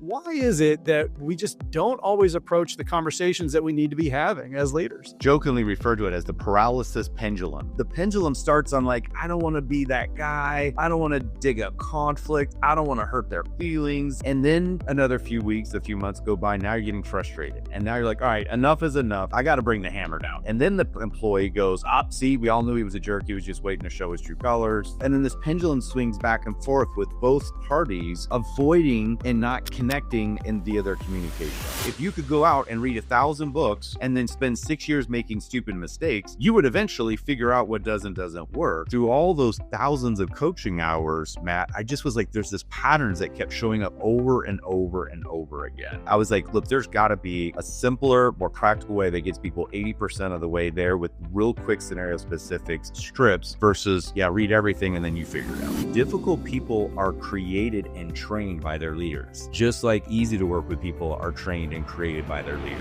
why is it that we just don't always approach the conversations that we need to be having as leaders? Jokingly refer to it as the paralysis pendulum. The pendulum starts on like, I don't want to be that guy. I don't want to dig up conflict. I don't want to hurt their feelings. And then another few weeks, a few months go by. Now you're getting frustrated. And now you're like, all right, enough is enough. I got to bring the hammer down. And then the employee goes, see, we all knew he was a jerk. He was just waiting to show his true colors. And then this pendulum swings back and forth with both parties avoiding and not connecting in the other communication. If you could go out and read 1,000 books and then spend 6 years making stupid mistakes, you would eventually figure out what does and doesn't work. Through all those thousands of coaching hours, Matt, I just was like, there's this patterns that kept showing up over and over and over again. I was like, look, there's got to be a simpler, more practical way that gets people 80% of the way there with real quick scenario specifics, strips versus, read everything and then you figure it out. Difficult people are created and trained by their leaders, just like easy to work with people are trained and created by their leaders.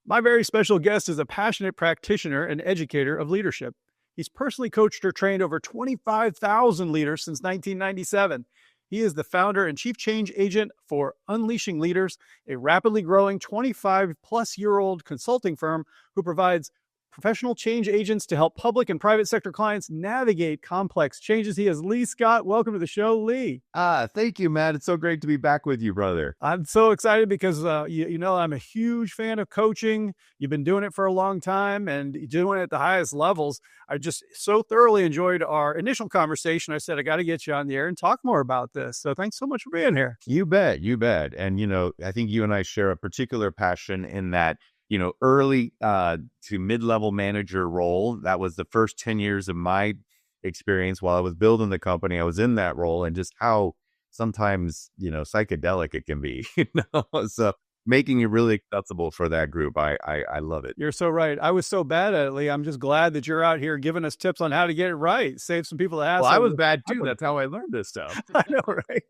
My very special guest is a passionate practitioner and educator of leadership. He's personally coached or trained over 25,000 leaders since 1997. He is the founder and chief change agent for Unleashing Leaders, a rapidly growing 25-plus-year-old consulting firm who provides professional change agents to help public and private sector clients navigate complex changes. He is Lee Scott. Welcome to the show, Lee. Thank you, Matt. It's so great to be back with you, brother. I'm so excited because, you know, I'm a huge fan of coaching. You've been doing it for a long time and doing it at the highest levels. I just so thoroughly enjoyed our initial conversation. I said, I got to get you on the air and talk more about this. So thanks so much for being here. You bet. You bet. And, you know, I think you and I share a particular passion in that, you know, early to mid-level manager role. That was the first 10 years of my experience while I was building the company. I was in that role, and just how sometimes, you know, psychedelic it can be, you know, so making it really accessible for that group. I love it. You're so right. I was so bad at it, Lee. I'm just glad that you're out here giving us tips on how to get it right. Save some people the hassle. Well, I was bad too. That's how I learned this stuff. I know, right?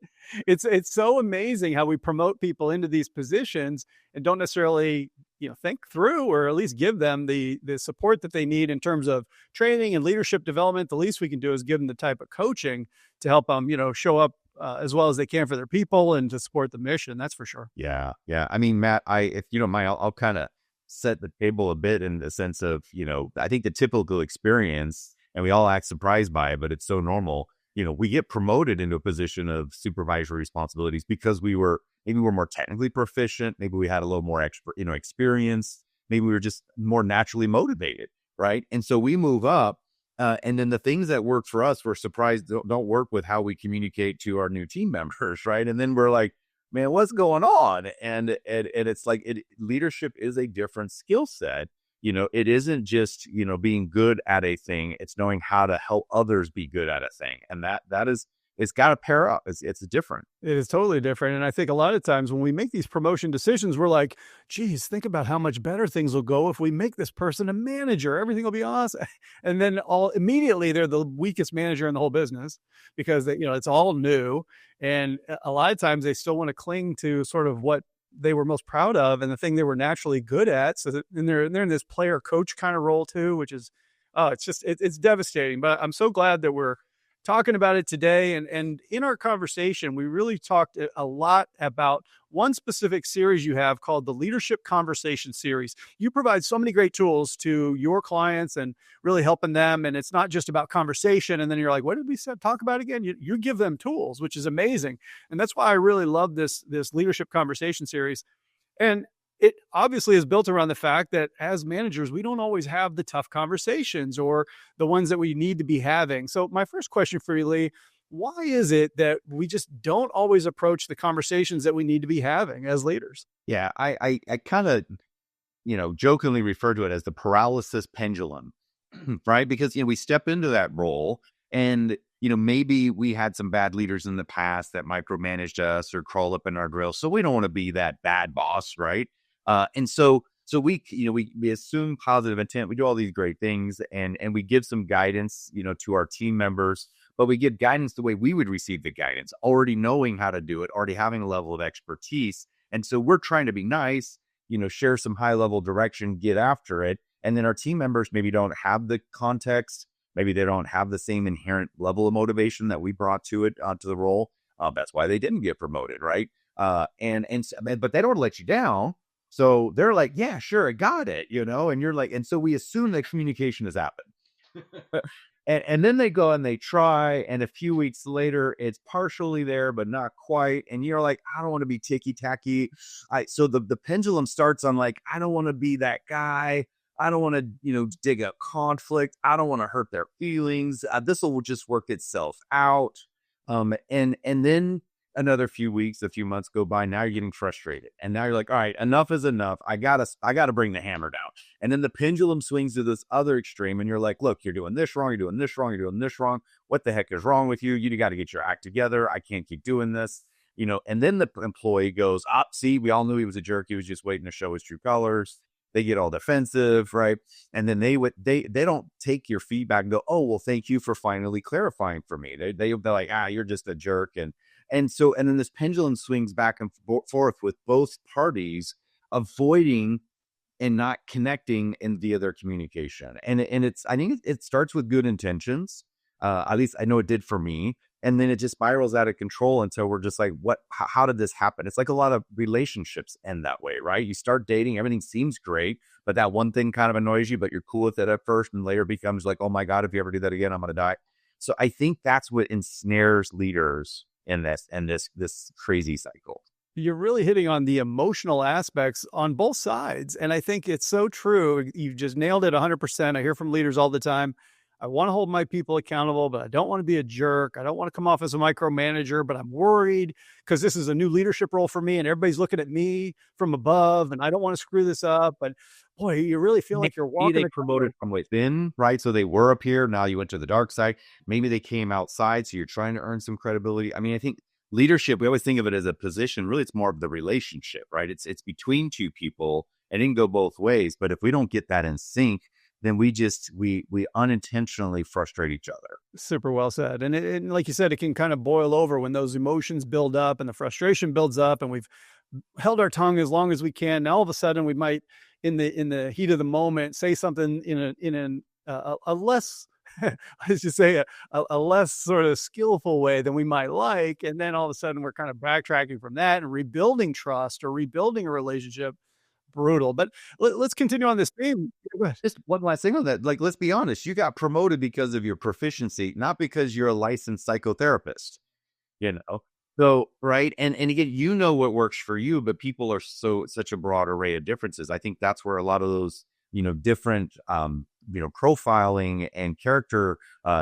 It's so amazing how we promote people into these positions and don't necessarily, you know, think through or at least give them the support that they need in terms of training and leadership development. The least we can do is give them the type of coaching to help them, you know, show up as well as they can for their people and to support the mission. That's for sure. Yeah. I mean, Matt, if you don't mind, I'll kind of set the table a bit in the sense of, you know, I think the typical experience, and we all act surprised by it, but it's so normal. You know, we get promoted into a position of supervisory responsibilities because maybe we're more technically proficient. Maybe we had a little more experience. Maybe we were just more naturally motivated. Right. And so we move up. And then the things that work for us, we're surprised don't work with how we communicate to our new team members. Right. And then we're like, man, what's going on? And it's like leadership is a different skill set. You know, it isn't just, you know, being good at a thing. It's knowing how to help others be good at a thing. And that is, it's got to pair up. It's different. It is totally different. And I think a lot of times when we make these promotion decisions, we're like, geez, think about how much better things will go if we make this person a manager. Everything will be awesome. And then immediately they're the weakest manager in the whole business because they, you know, it's all new. And a lot of times they still want to cling to sort of what they were most proud of and the thing they were naturally good at. So that, and they're in this player coach kind of role too, which is, it's devastating. But I'm so glad that we're talking about it today. And in our conversation, we really talked a lot about one specific series you have called the Leadership Conversation Series. You provide so many great tools to your clients and really helping them. And it's not just about conversation. And then you're like, what did we talk about again? You give them tools, which is amazing. And that's why I really love this Leadership Conversation Series. And it obviously is built around the fact that as managers, we don't always have the tough conversations or the ones that we need to be having. So my first question for you, Lee, why is it that we just don't always approach the conversations that we need to be having as leaders? Yeah, I kind of, you know, jokingly refer to it as the paralysis pendulum, right? Because, you know, we step into that role and, you know, maybe we had some bad leaders in the past that micromanaged us or crawl up in our grill. So we don't want to be that bad boss, right? And so we, you know, we assume positive intent. We do all these great things and we give some guidance, you know, to our team members, but we give guidance the way we would receive the guidance, already knowing how to do it, already having a level of expertise. And so we're trying to be nice, share some high level direction, get after it. And then our team members maybe don't have the context. Maybe they don't have the same inherent level of motivation that we brought to it, to the role. That's why they didn't get promoted, right? But they don't let you down. So they're like, yeah, sure, I got it, and you're like, and so we assume that communication has happened. And then they go and they try, and a few weeks later, it's partially there, but not quite. And you're like, I don't want to be ticky tacky. So the pendulum starts on like, I don't want to be that guy. I don't want to, dig up conflict. I don't want to hurt their feelings. This will just work itself out. And then another few weeks, a few months go by. Now you're getting frustrated, and now you're like, all right, enough is enough. I gotta bring the hammer down. And then the pendulum swings to this other extreme, and you're like, look, you're doing this wrong, you're doing this wrong, you're doing this wrong. What the heck is wrong with you? You got to get your act together. I can't keep doing this. And then the employee goes, see, we all knew he was a jerk. He was just waiting to show his true colors. They get all defensive, right? And then they don't take your feedback and go, oh, well, thank you for finally clarifying for me. They're like, you're just a jerk. And then this pendulum swings back and forth with both parties avoiding and not connecting in via their communication. And I think it starts with good intentions. At least I know it did for me. And then it just spirals out of control until we're just like, how did this happen? It's like a lot of relationships end that way, right? You start dating, everything seems great, but that one thing kind of annoys you, but you're cool with it at first, and later becomes like, oh my God, if you ever do that again, I'm going to die. So I think that's what ensnares leaders in this crazy cycle. You're really hitting on the emotional aspects on both sides. And I think it's so true. You've just nailed it 100%. I hear from leaders all the time. I want to hold my people accountable, but I don't want to be a jerk. I don't want to come off as a micromanager, but I'm worried because this is a new leadership role for me and everybody's looking at me from above and I don't want to screw this up. But boy, you really feel like you're walking. Maybe they promoted from within, right? So they were up here. Now you went to the dark side. Maybe they came outside. So you're trying to earn some credibility. I mean, I think leadership, we always think of it as a position. Really, it's more of the relationship, right? It's between two people. It can go both ways. But if we don't get that in sync, then we unintentionally frustrate each other. Super well said. And like you said, it can kind of boil over when those emotions build up and the frustration builds up and we've held our tongue as long as we can. Now all of a sudden we might, in the heat of the moment, say something in a less, let's just say a less sort of skillful way than we might like. And then all of a sudden we're kind of backtracking from that and rebuilding trust or rebuilding a relationship. Brutal. But let's continue on this theme. Just one last thing on that. Like, let's be honest, you got promoted because of your proficiency, not because you're a licensed psychotherapist, So, right. And again, what works for you, but people are such a broad array of differences. I think that's where a lot of those, different, profiling and character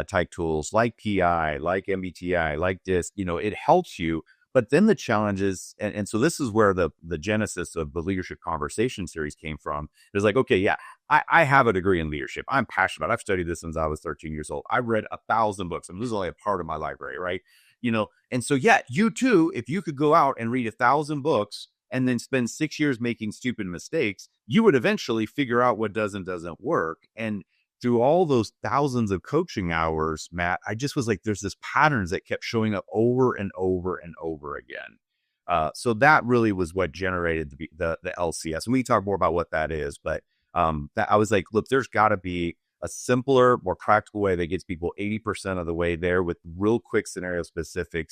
type tools like PI, like MBTI, like DISC, it helps you. But then the challenge is, and so this is where the genesis of the Leadership Conversation series came from. It's like, okay, yeah, I have a degree in leadership. I'm passionate about it. I've studied this since I was 13 years old. I've read 1,000 books. I mean, this is only a part of my library, right? And so, yeah, you too, if you could go out and read 1,000 books and then spend 6 years making stupid mistakes, you would eventually figure out what does and doesn't work. And through all those thousands of coaching hours, Matt, I just was like, there's this patterns that kept showing up over and over and over again. So that really was what generated the LCS. And we can talk more about what that is, but that I was like, look, there's got to be a simpler, more practical way that gets people 80% of the way there with real quick scenario specific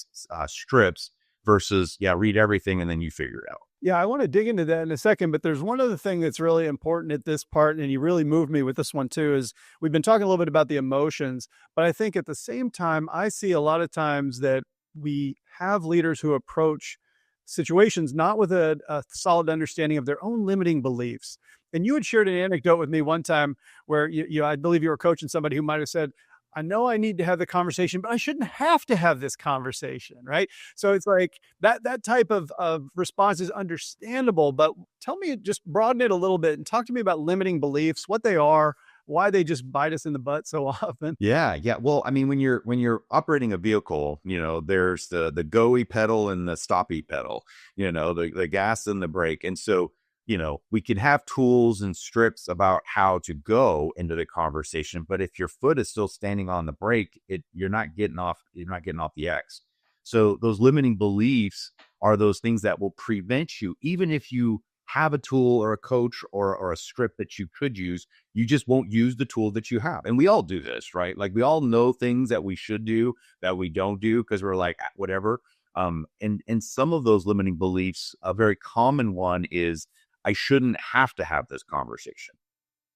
strips versus, read everything and then you figure it out. Yeah, I want to dig into that in a second, but there's one other thing that's really important at this part, and you really moved me with this one too, is we've been talking a little bit about the emotions, but I think at the same time, I see a lot of times that we have leaders who approach situations not with a solid understanding of their own limiting beliefs. And you had shared an anecdote with me one time where I believe you were coaching somebody who might have said, I know I need to have the conversation, but I shouldn't have to have this conversation, right? So it's like that type of response is understandable, but tell me, just broaden it a little bit and talk to me about limiting beliefs, what they are, why they just bite us in the butt so often. Yeah. Well, I mean, when you're operating a vehicle, there's the go-y pedal and the stoppy pedal, the gas and the brake. And so, we could have tools and strips about how to go into the conversation, but if your foot is still standing on the brake, you're not getting off the X. So those limiting beliefs are those things that will prevent you, even if you have a tool or a coach or a script that you could use. You just won't use the tool that you have. And we all do this, right? Like we all know things that we should do that we don't do because we're like, whatever. And some of those limiting beliefs, a very common one is I shouldn't have to have this conversation,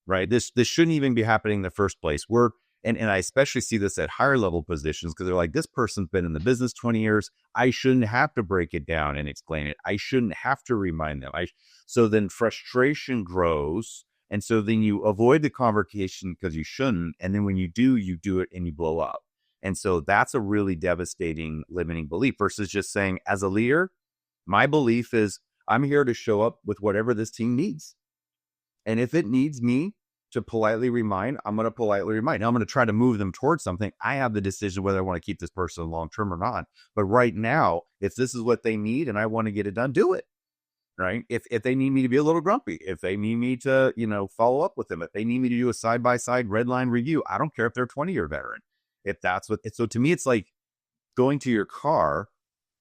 right? This shouldn't even be happening in the first place. And I especially see this at higher level positions because they're like, this person's been in the business 20 years. I shouldn't have to break it down and explain it. I shouldn't have to remind them. So then frustration grows. And so then you avoid the conversation because you shouldn't. And then when you do it and you blow up. And so that's a really devastating limiting belief versus just saying, as a leader, my belief is I'm here to show up with whatever this team needs. And if it needs me to politely remind, I'm going to politely remind. Now I'm going to try to move them towards something. I have the decision whether I want to keep this person long term or not. But right now, if this is what they need and I want to get it done, do it. Right. If they need me to be a little grumpy, if they need me to, follow up with them, if they need me to do a side by side red line review, I don't care if they're a 20-year veteran. If that's what it's, so to me, it's like going to your car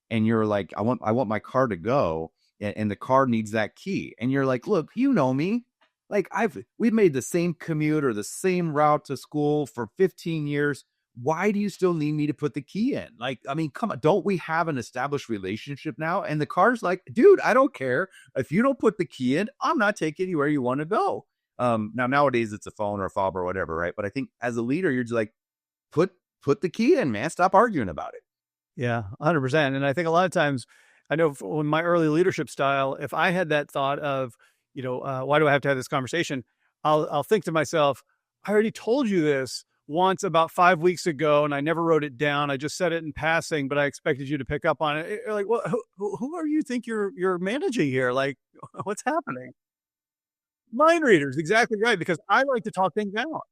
and you're like, I want my car to go and the car needs that key. And you're like, look, you know me. Like we've made the same commute or the same route to school for 15 years. Why do you still need me to put the key in? Like, I mean, come on, don't we have an established relationship now? And the car's like, dude, I don't care. If you don't put the key in, I'm not taking you where you want to go. Now nowadays it's a phone or a fob or whatever, right? But I think as a leader, you're just like, put the key in, man. Stop arguing about it. Yeah, 100%. And I think a lot of times, I know in my early leadership style, if I had that thought of, why do I have to have this conversation? I'll think to myself, I already told you this once about 5 weeks ago, and I never wrote it down. I just said it in passing, but I expected you to pick up on it. Like, well, who are you think you're managing here? Like, what's happening? Mind readers, exactly right. Because I like to talk things out.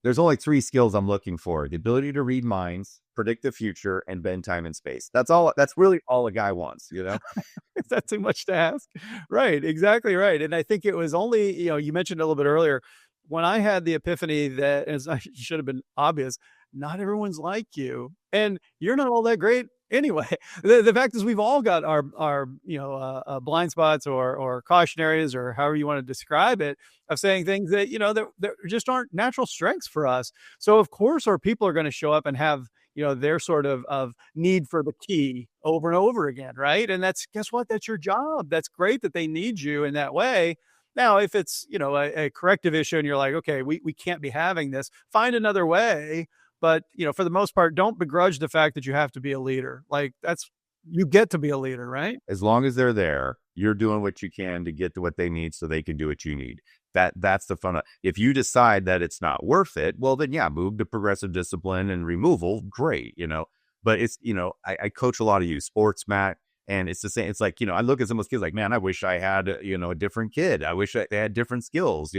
There's only 3 skills I'm looking for: the ability to read minds, predict the future, and bend time and space. That's all. That's really all a guy wants, Is that too much to ask? Right, exactly right. And I think it was only, you mentioned a little bit earlier, when I had the epiphany that, as I should have been obvious, not everyone's like you, and you're not all that great anyway. The fact is, we've all got our blind spots or caution areas, or however you want to describe it, of saying things that that just aren't natural strengths for us. So of course, our people are going to show up and have their sort of need for the key over and over again, right? And guess what? That's your job. That's great that they need you in that way. Now, if it's a corrective issue and you're like, okay, we can't be having this, find another way. But, for the most part, don't begrudge the fact that you have to be a leader. Like you get to be a leader, right? As long as they're there, you're doing what you can to get to what they need so they can do what you need. That's the fun. If you decide that it's not worth it, well, then yeah, move to progressive discipline and removal. Great. But it's, I coach a lot of youth sports, Matt. And it's the same. It's like, I look at some of those kids like, man, I wish I had, a different kid. I wish they had different skills,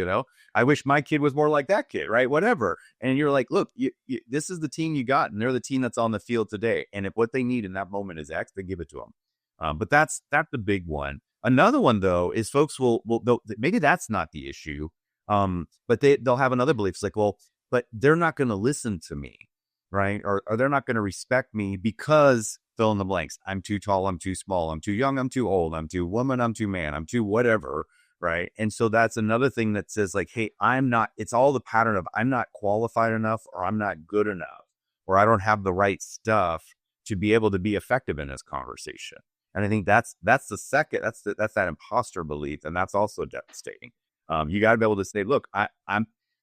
I wish my kid was more like that kid, right? Whatever. And you're like, look, this is the team you got, and they're the team that's on the field today. And if what they need in that moment is X, then give it to them. But that's the big one. Another one, though, is folks maybe that's not the issue. But they'll have another belief. It's like, well, but they're not going to listen to me, right? Or they're not going to respect me because fill in the blanks. I'm too tall. I'm too small. I'm too young. I'm too old. I'm too woman. I'm too man. I'm too whatever. Right. And so that's another thing that says like, hey, it's all the pattern of I'm not qualified enough, or I'm not good enough, or I don't have the right stuff to be able to be effective in this conversation. And I think that's the second, that's that imposter belief. And that's also devastating. You got to be able to say, look,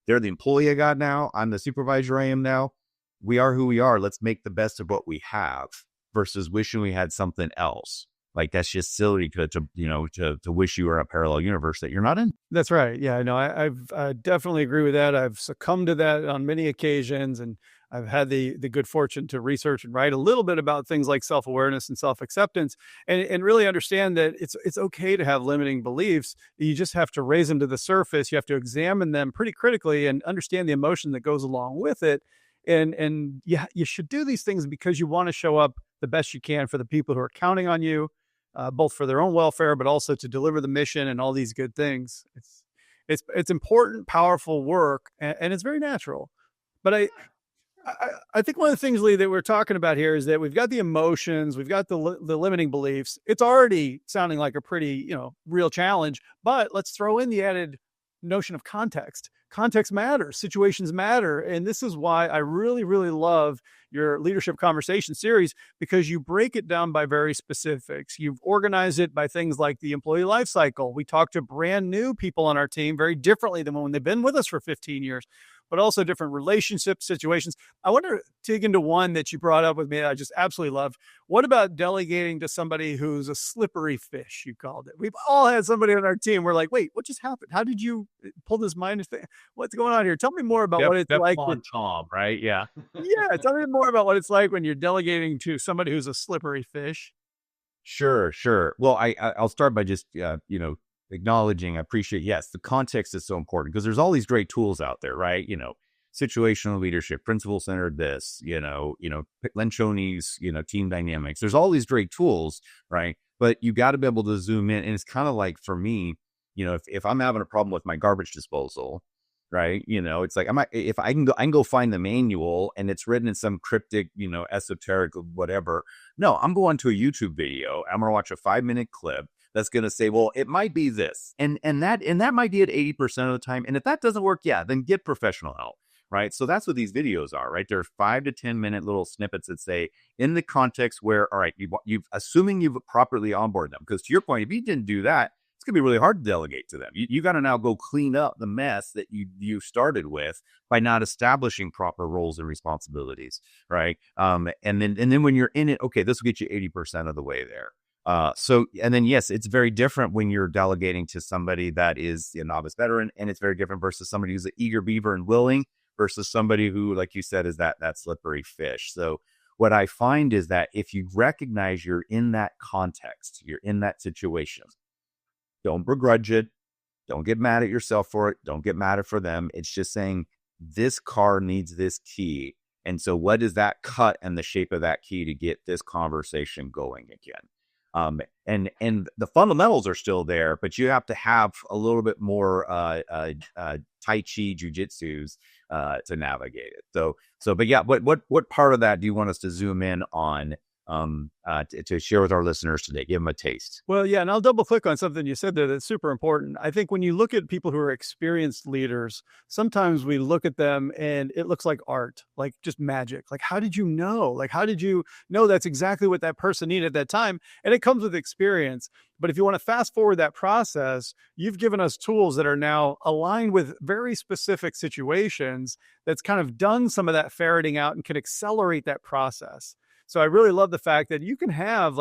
they're the employee I got now. I'm the supervisor I am now. We are who we are. Let's make the best of what we have, versus wishing we had something else. Like that's just silly to wish you were in a parallel universe that you're not in. That's right. Yeah, no, I definitely agree with that. I've succumbed to that on many occasions, and I've had the good fortune to research and write a little bit about things like self-awareness and self-acceptance, and really understand that it's okay to have limiting beliefs. You just have to raise them to the surface. You have to examine them pretty critically and understand the emotion that goes along with it. And yeah, you should do these things because you want to show up the best you can for the people who are counting on you, both for their own welfare, but also to deliver the mission and all these good things. It's important, powerful work, and it's very natural. But I think one of the things, Lee, that we're talking about here is that we've got the emotions, we've got the limiting beliefs. It's already sounding like a pretty, real challenge, but let's throw in the added notion of context. Context matters, situations matter. And this is why I really, really love your leadership conversation series, because you break it down by very specifics. You've organized it by things like the employee life cycle. We talk to brand new people on our team very differently than when they've been with us for 15 years, but also different relationship situations. I want to dig into one that you brought up with me that I just absolutely love. What about delegating to somebody who's a slippery fish, you called it? We've all had somebody on our team. We're like, wait, what just happened? How did you pull this mind thing? What's going on here? Tell me more about what it's like. On Tom, right? Yeah. Yeah, tell me more about what it's like when you're delegating to somebody who's a slippery fish. Sure, sure. Well, I'll start by just acknowledging. I appreciate. Yes, the context is so important because there's all these great tools out there, right? Situational leadership, principle centered. This, Lencioni's, team dynamics. There's all these great tools, right? But you got to be able to zoom in, and it's kind of like for me, if I'm having a problem with my garbage disposal, right? It's like if I can go find the manual and it's written in some cryptic, esoteric whatever. No, I'm going to a YouTube video. I'm going to watch a 5-minute clip that's going to say, well, it might be this, and that might be at 80% of the time. And if that doesn't work, yeah, then get professional help. Right. So that's what these videos are, right? They're 5 to 10 minute little snippets that say in the context where, all right, you've assuming you've properly onboarded them. Because to your point, if you didn't do that, it's going to be really hard to delegate to them. You got to now go clean up the mess that you started with by not establishing proper roles and responsibilities. Right. And then when you're in it, okay, this will get you 80% of the way there. And then, yes, it's very different when you're delegating to somebody that is a novice veteran, and it's very different versus somebody who's an eager beaver and willing versus somebody who, like you said, is that slippery fish. So what I find is that if you recognize you're in that context, you're in that situation, don't begrudge it. Don't get mad at yourself for it. Don't get mad at for them. It's just saying this car needs this key. And so what is that cut and the shape of that key to get this conversation going again? And the fundamentals are still there, but you have to have a little bit more Tai Chi jujitsus to navigate it. But yeah, what part of that do you want us to zoom in on to share with our listeners today? Give them a taste. Well, yeah, and I'll double click on something you said there that's super important. I think when you look at people who are experienced leaders, sometimes we look at them and it looks like art, like just magic. Like, how did you know? Like, how did you know that's exactly what that person needed at that time? And it comes with experience. But if you want to fast forward that process, you've given us tools that are now aligned with very specific situations that's kind of done some of that ferreting out and can accelerate that process. So I really love the fact that you can have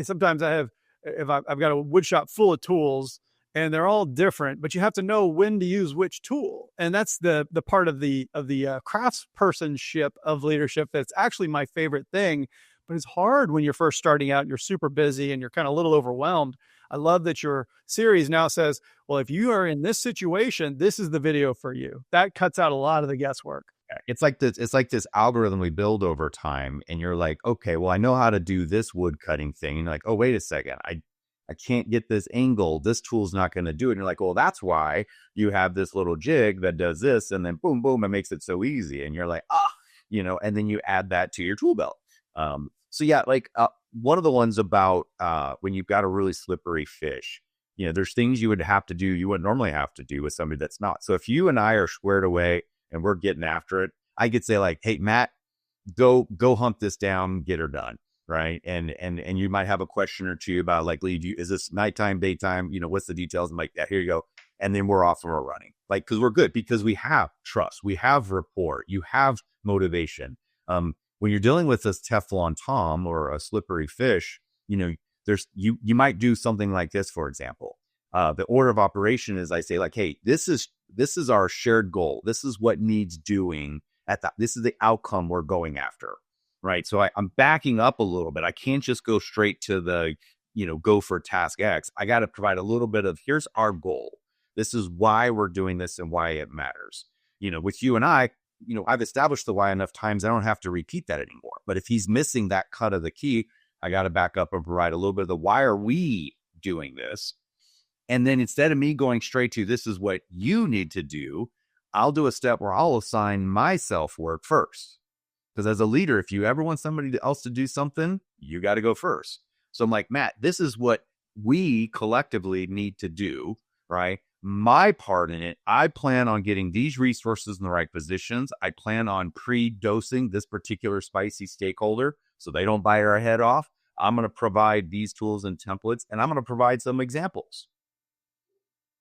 sometimes I've got a wood shop full of tools and they're all different, but you have to know when to use which tool. And that's the part of the craftspersonship of leadership that's actually my favorite thing. But it's hard when you're first starting out, you're super busy and you're kind of a little overwhelmed. I love that your series now says, well, if you are in this situation, this is the video for you. That cuts out a lot of the guesswork. It's like this algorithm we build over time, and you're like, okay, well, I know how to do this wood cutting thing. And you're like, oh, wait a second, I can't get this angle. This tool's not going to do it. And you're like, well, that's why you have this little jig that does this, and then boom, boom, it makes it so easy. And you're like, and then you add that to your tool belt. So yeah, one of the ones about when you've got a really slippery fish, there's things you would have to do you wouldn't normally have to do with somebody that's not. So if you and I are squared away and we're getting after it, I could say like, hey, Matt, go hunt this down, get her done. Right. And you might have a question or two about like, Lee, is this nighttime, daytime? What's the details? I'm like, yeah, here you go. And then we're off and we're running. Like, cause we're good because we have trust, we have rapport, you have motivation. When you're dealing with this Teflon Tom or a slippery fish, you might do something like this, for example. The order of operation is I say like, hey, this is our shared goal. This is what needs doing this is the outcome we're going after. Right. So I'm backing up a little bit. I can't just go straight to the, go for task X. I got to provide a little bit of here's our goal. This is why we're doing this and why it matters. With you and I, I've established the why enough times. I don't have to repeat that anymore. But if he's missing that cut of the key, I got to back up and provide a little bit of the why are we doing this? And then instead of me going straight to this is what you need to do, I'll do a step where I'll assign myself work first. Because as a leader, if you ever want somebody else to do something, you got to go first. So I'm like, Matt, this is what we collectively need to do, right? My part in it, I plan on getting these resources in the right positions. I plan on pre-dosing this particular spicy stakeholder so they don't bite our head off. I'm going to provide these tools and templates, and I'm going to provide some examples.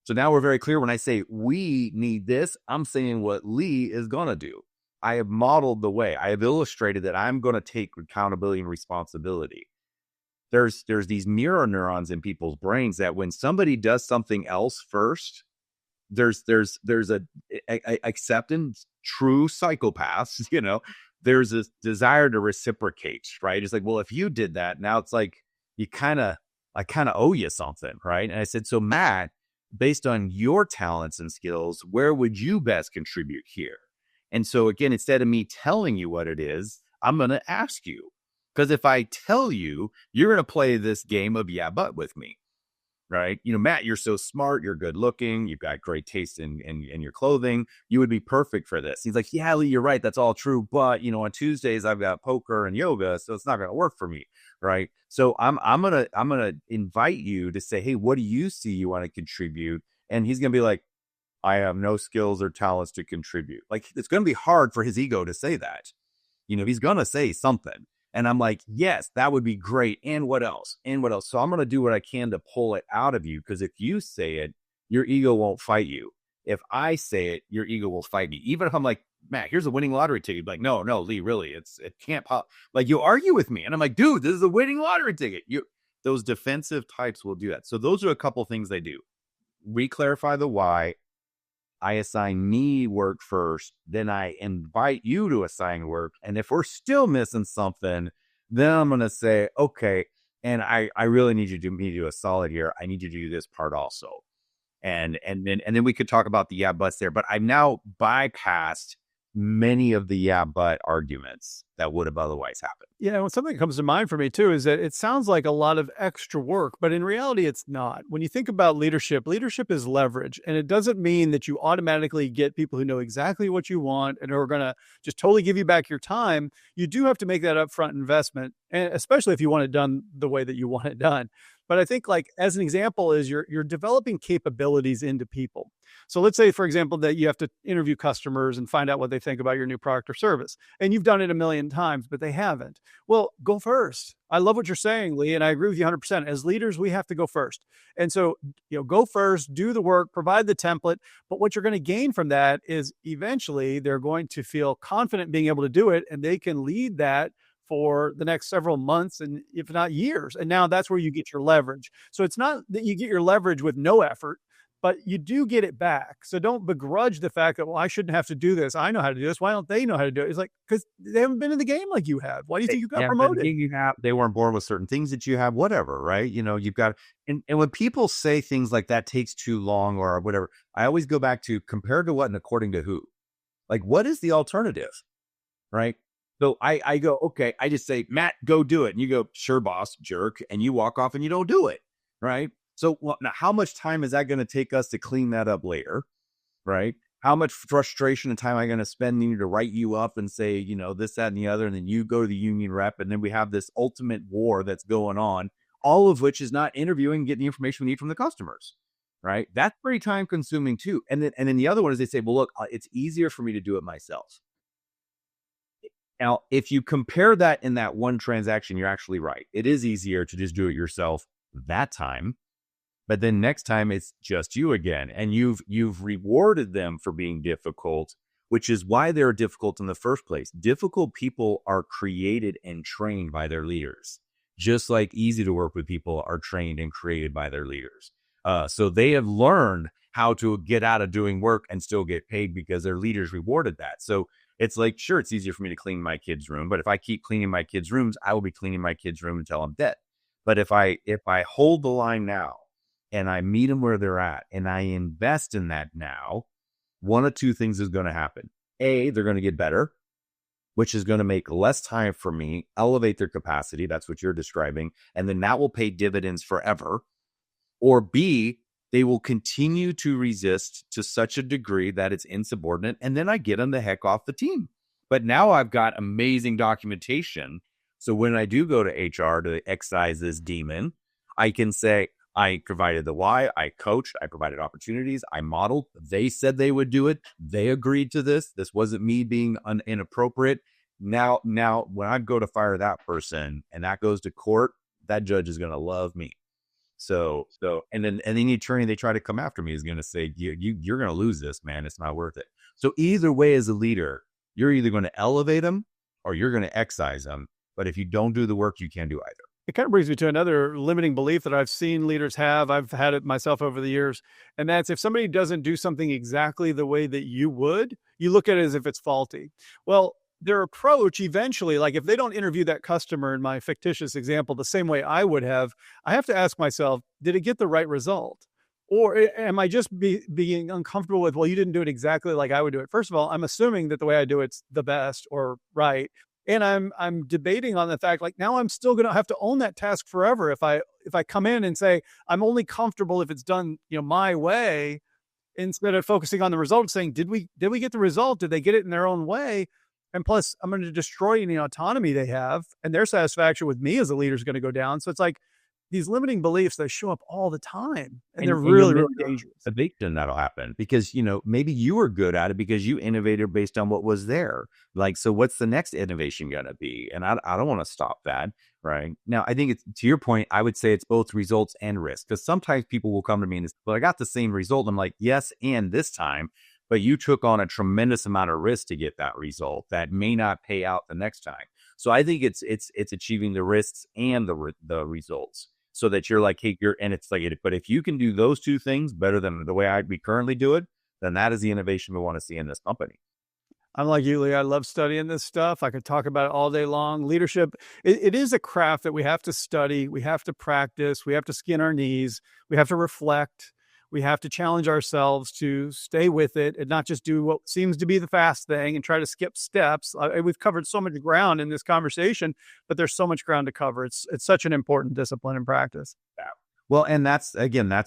So now we're very clear when I say we need this, I'm saying what Lee is going to do. I have modeled the way. I have illustrated that I'm going to take accountability and responsibility. There's these mirror neurons in people's brains that when somebody does something else first, there's a acceptance, true psychopaths, there's this desire to reciprocate, right? It's like, well, if you did that, now it's like I kind of owe you something, right? And I said, so Matt, based on your talents and skills, where would you best contribute here? And so again, instead of me telling you what it is, I'm going to ask you. Because if I tell you, you're going to play this game of yeah, but with me, right? Matt, you're so smart. You're good looking. You've got great taste in your clothing. You would be perfect for this. He's like, yeah, Lee, you're right. That's all true. But, on Tuesdays, I've got poker and yoga, so it's not going to work for me, right? So I'm going to invite you to say, hey, what do you see you want to contribute? And he's going to be like, I have no skills or talents to contribute. Like, it's going to be hard for his ego to say that. He's going to say something. And I'm like, yes, that would be great. And what else? And what else? So I'm going to do what I can to pull it out of you. Because if you say it, your ego won't fight you. If I say it, your ego will fight me. Even if I'm like, Matt, here's a winning lottery ticket. Like, no, Lee, really, it can't pop. Like, you argue with me. And I'm like, dude, this is a winning lottery ticket. Those defensive types will do that. So those are a couple things they do. Re-clarify the why. I assign me work first, then I invite you to assign work. And if we're still missing something, then I'm going to say, okay, and I really need you to do a solid here. I need you to do this part also. And then we could talk about the yeah, buts there, but I've now bypassed many of the yeah, but arguments that would have otherwise happened. Yeah, well, something that comes to mind for me too is that it sounds like a lot of extra work, but in reality, it's not. When you think about leadership is leverage, and it doesn't mean that you automatically get people who know exactly what you want and are going to just totally give you back your time. You do have to make that upfront investment, and especially if you want it done the way that you want it done. But I think, like, as an example, is you're developing capabilities into people. So let's say, for example, that you have to interview customers and find out what they think about your new product or service. And you've done it a million times, but they haven't. Well, go first. I love what you're saying, Lee, and I agree with you 100%. As leaders, we have to go first. And so, go first, do the work, provide the template. But what you're going to gain from that is eventually they're going to feel confident being able to do it, and they can lead that for the next several months and if not years. And now that's where you get your leverage. So it's not that you get your leverage with no effort, but you do get it back. So don't begrudge the fact that, well, I shouldn't have to do this. I know how to do this. Why don't they know how to do it? It's like, because they haven't been in the game like you have. Why do you think you got promoted? They weren't born with certain things that you have, whatever, right? You've got, and when people say things like that takes too long or whatever, I always go back to compared to what and according to who. Like, what is the alternative, right? So I go, okay, I just say, Matt, go do it. And you go, sure, boss, jerk. And you walk off and you don't do it, right? So now how much time is that going to take us to clean that up later, right? How much frustration and time am I going to spend needing to write you up and say, this, that, and the other, and then you go to the union rep, and then we have this ultimate war that's going on, all of which is not interviewing and getting the information we need from the customers, right? That's pretty time consuming too. And then the other one is they say, well, look, it's easier for me to do it myself. Now, if you compare that in that one transaction, you're actually right. It is easier to just do it yourself that time. But then next time it's just you again. And you've rewarded them for being difficult, which is why they're difficult in the first place. Difficult people are created and trained by their leaders, just like easy to work with people are trained and created by their leaders. So they have learned how to get out of doing work and still get paid because their leaders rewarded that. So it's like, sure, it's easier for me to clean my kid's room, but if I keep cleaning my kids' rooms, I will be cleaning my kids' room until I'm dead. But if I hold the line now and I meet them where they're at and I invest in that now, one of two things is going to happen. A, they're going to get better, which is going to make less time for me, elevate their capacity. That's what you're describing. And then that will pay dividends forever. Or B, they will continue to resist to such a degree that it's insubordinate. And then I get them the heck off the team. But now I've got amazing documentation. So when I do go to HR to excise this demon, I can say, I provided the why, I coached, I provided opportunities, I modeled. They said they would do it. They agreed to this. This wasn't me being inappropriate. Now, when I go to fire that person and that goes to court, that judge is going to love me. And then any attorney they try to come after me is going to say, you're going to lose this, man. It's not worth it. So either way, as a leader, you're either going to elevate them or you're going to excise them. But if you don't do the work, you can't do either. It kind of brings me to another limiting belief that I've seen leaders have. I've had it myself over the years. And that's if somebody doesn't do something exactly the way that you would, you look at it as if it's faulty. Well, their approach eventually, like if they don't interview that customer in my fictitious example the same way I would have, I have to ask myself, did it get the right result? Or am I just being uncomfortable with, well, you didn't do it exactly like I would do it? First of all, I'm assuming that the way I do it's the best or right. And I'm debating on the fact, like, now I'm still going to have to own that task forever. If I come in and say, I'm only comfortable if it's done, my way, instead of focusing on the result, saying, did we get the result? Did they get it in their own way? And plus, I'm going to destroy any autonomy they have, and their satisfaction with me as a leader is going to go down. So it's like these limiting beliefs, they show up all the time, and they're really, really dangerous. Eviction that'll happen because, maybe you were good at it because you innovated based on what was there. Like, so what's the next innovation going to be? And I don't want to stop that. Right now, I think it's, to your point, I would say it's both results and risk, because sometimes people will come to me and say, well, I got the same result. I'm like, yes, and this time, but you took on a tremendous amount of risk to get that result that may not pay out the next time. So I think it's achieving the risks and the results, so that you're like, hey, and it's like, but if you can do those two things better than the way we currently do it, then that is the innovation we want to see in this company. I'm like you, Lee. I love studying this stuff. I could talk about it all day long. Leadership, it is a craft that we have to study. We have to practice. We have to skin our knees. We have to reflect. We have to challenge ourselves to stay with it and not just do what seems to be the fast thing and try to skip steps. We've covered so much ground in this conversation, but there's so much ground to cover. It's such an important discipline and practice. Yeah. Well, and that's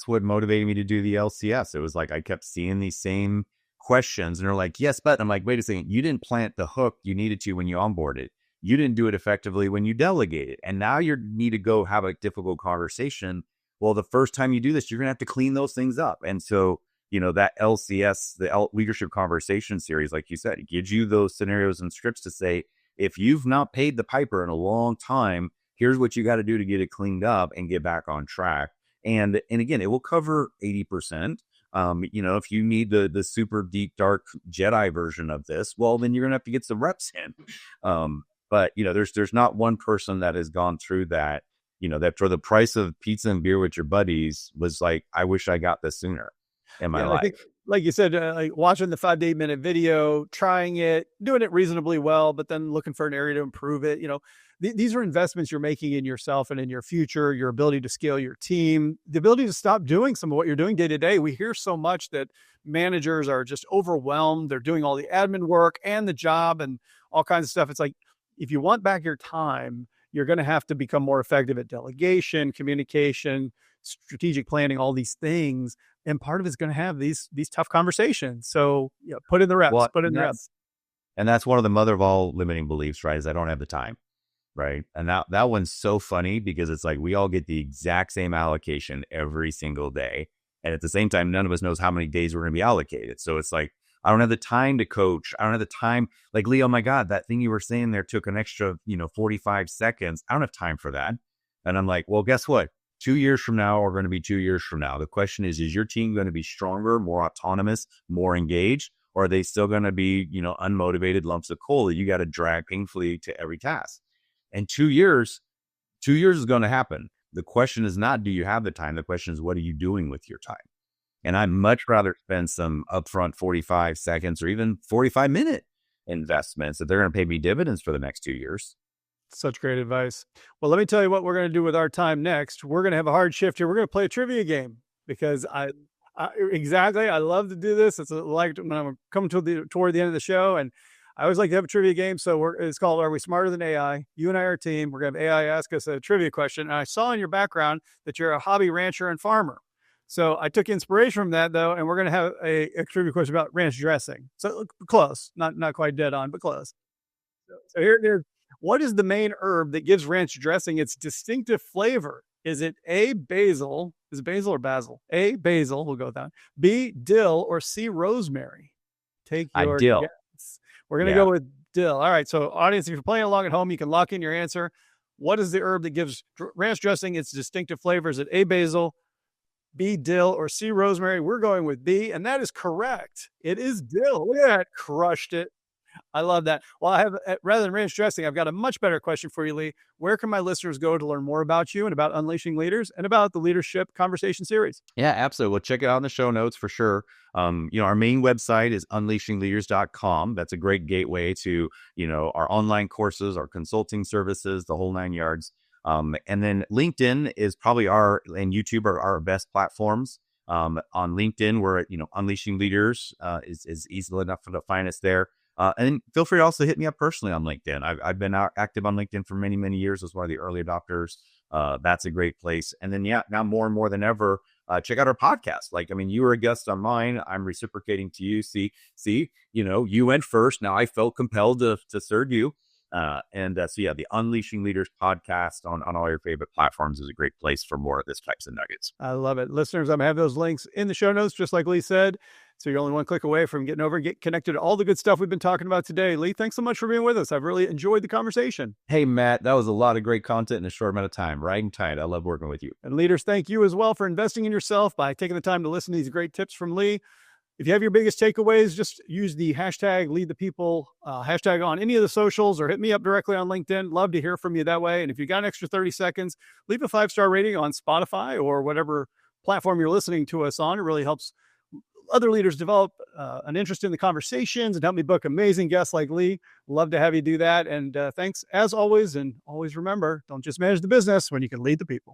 what motivated me to do the LCS. It was like I kept seeing these same questions and they're like, yes, but I'm like, wait a second, you didn't plant the hook you needed to when you onboarded. You didn't do it effectively when you delegated. And now you need to go have a difficult conversation. Well, the first time you do this, you're going to have to clean those things up. And so, that LCS, the Leadership Conversation Series, like you said, it gives you those scenarios and scripts to say, if you've not paid the piper in a long time, here's what you got to do to get it cleaned up and get back on track. And again, it will cover 80%. If you need the super deep, dark Jedi version of this, well, then you're going to have to get some reps in. But there's not one person that has gone through that, that for the price of pizza and beer with your buddies was like, I wish I got this sooner in my life. I think, like you said, like watching the 5 to 8 minute video, trying it, doing it reasonably well, but then looking for an area to improve it. These are investments you're making in yourself and in your future, your ability to scale your team, the ability to stop doing some of what you're doing day to day. We hear so much that managers are just overwhelmed. They're doing all the admin work and the job and all kinds of stuff. It's like, if you want back your time, you're going to have to become more effective at delegation, communication, strategic planning, all these things. And part of it's going to have these tough conversations. So put in the reps, And that's one of the mother of all limiting beliefs, right? Is I don't have the time. Right. And that one's so funny because it's like we all get the exact same allocation every single day. And at the same time, none of us knows how many days we're going to be allocated. So it's like, I don't have the time to coach. I don't have the time. Like, Lee, oh my God, that thing you were saying there took an extra, 45 seconds. I don't have time for that. And I'm like, well, guess what? 2 years from now are going to be 2 years from now. The question is your team going to be stronger, more autonomous, more engaged? Or are they still going to be, unmotivated lumps of coal that you got to drag painfully to every task? And 2 years is going to happen. The question is not, do you have the time? The question is, what are you doing with your time? And I'd much rather spend some upfront 45 seconds or even 45-minute investments that they're going to pay me dividends for the next 2 years. Such great advice. Well, let me tell you what we're going to do with our time next. We're going to have a hard shift here. We're going to play a trivia game because I love to do this. It's like when I'm coming toward the end of the show, and I always like to have a trivia game. So it's called Are We Smarter Than AI? You and I are a team. We're going to have AI ask us a trivia question. And I saw in your background that you're a hobby rancher and farmer. So I took inspiration from that, though, and we're going to have a trivia question about ranch dressing. So close, not quite dead on, but close. So here it is. What is the main herb that gives ranch dressing its distinctive flavor? Is it A, basil? Is it basil or basil? A, basil. We'll go with that. B, dill, or C, rosemary. Take your Dill. guess. We're going to Yeah. go with dill. All right. So, audience, if you're playing along at home, you can lock in your answer. What is the herb that gives ranch dressing its distinctive flavor? Is it A, basil, B, dill, or C, rosemary? We're going with B, and that is correct. It is dill. Look at that. Crushed it. I love that. Well, I have, rather than ranch dressing, I've got a much better question for you, Lee. Where can my listeners go to learn more about you and about unleashing leaders and about the Leadership Conversation Series? Yeah, absolutely. We'll check it out in the show notes for sure. Our main website is unleashingleaders.com. That's a great gateway to, our online courses, our consulting services, the whole 9 yards. And then LinkedIn is probably and YouTube are our best platforms. On LinkedIn, we're at, Unleashing Leaders is easily enough to find us there. And feel free to also hit me up personally on LinkedIn. I've been active on LinkedIn for many, many years as one of the early adopters. That's a great place. And then, now more and more than ever, check out our podcast. You were a guest on mine. I'm reciprocating to you. See, you went first. Now I felt compelled to serve you. The Unleashing Leaders podcast on all your favorite platforms is a great place for more of this types of nuggets. I love it. Listeners, I'm going to have those links in the show notes, just like Lee said. So you're only one click away from getting over and get connected to all the good stuff we've been talking about today. Lee, thanks so much for being with us. I've really enjoyed the conversation. Hey, Matt, that was a lot of great content in a short amount of time. Riding tight. I love working with you. And leaders, thank you as well for investing in yourself by taking the time to listen to these great tips from Lee. If you have your biggest takeaways, just use the hashtag Lead the People hashtag on any of the socials or hit me up directly on LinkedIn. Love to hear from you that way. And if you got an extra 30 seconds, leave a 5-star rating on Spotify or whatever platform you're listening to us on. It really helps other leaders develop an interest in the conversations and help me book amazing guests like Lee. Love to have you do that. And thanks as always. And always remember, don't just manage the business when you can lead the people.